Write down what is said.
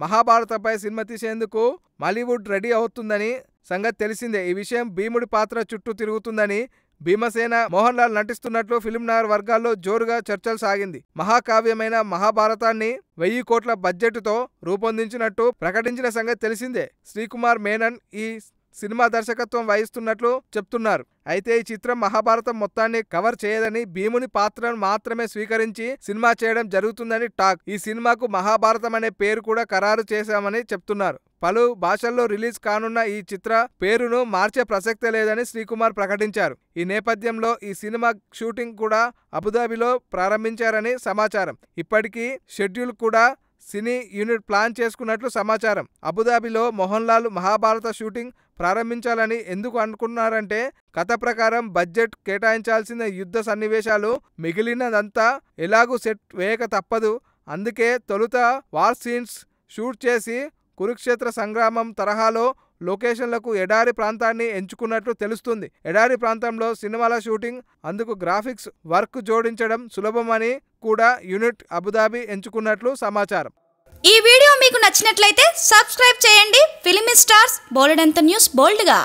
మహాభారతపై cinema తీసేందుకు Mollywood ready అవుతుందని సంగతి తెలిసిందే. ఈ విషయం భీముడి పాత్ర చుట్టూ తిరుగుతుందని భీమసేన మోహన్ లాల్ నటిస్తున్నట్లు ఫిల్మ్ నగర్ వర్గాల్లో జోరుగా చర్చలు సాగింది. మహాకావ్యమైన మహాభారతాన్ని 1000 కోట్ల బడ్జెట్తో రూపొందించినట్టు ప్రకటించిన సంగతి తెలిసిందే. శ్రీకుమార్ మేనన్ ఈ సినిమా దర్శకత్వం వహిస్తున్నట్లు చెప్తున్నారు. అయితే ఈ చిత్రం మహాభారతం మొత్తాన్ని కవర్ చేయదని, భీముని పాత్రను మాత్రమే స్వీకరించి సినిమా చేయడం జరుగుతుందని టాక్. ఈ సినిమాకు మహాభారతం అనే పేరు కూడా ఖరారు చేశామని చెప్తున్నారు. పలు భాషల్లో రిలీజ్ కానున్న ఈ చిత్ర పేరును మార్చే ప్రసక్తే లేదని శ్రీకుమార్ ప్రకటించారు. ఈ నేపథ్యంలో ఈ సినిమా షూటింగ్ కూడా అబుదాబిలో ప్రారంభించారని సమాచారం. ఇప్పటికీ షెడ్యూల్ కూడా సినీ యూనిట్ ప్లాన్ చేసుకున్నట్లు సమాచారం. అబుదాబిలో మోహన్ లాల్ మహాభారత షూటింగ్ ప్రారంభించాలని ఎందుకు అనుకున్నారంటే, కథ ప్రకారం బడ్జెట్ కేటాయించాల్సిన యుద్ధ సన్నివేశాలు మిగిలినదంతా ఎలాగూ సెట్ వేయక తప్పదు. అందుకే తొలుత వార్ సీన్స్ షూట్ చేసి కురుక్షేత్ర సంగ్రామం తరహాలో లొకేషన్లకు ఎడారి ప్రాంతాన్ని ఎంచుకున్నట్లు తెలుస్తుంది. ఎడారి ప్రాంతంలో సినిమాల షూటింగ్, అందుకు గ్రాఫిక్స్ వర్క్ జోడించడం సులభమని కూడా యూనిట్ అబుదాబి ఎంచుకున్నట్లు సమాచారం. ఈ వీడియో మీకు నచ్చినట్లయితే సబ్స్క్రైబ్ చేయండి. ఫిలిమి స్టార్స్ బోలెడంత న్యూస్ బోల్డ్గా.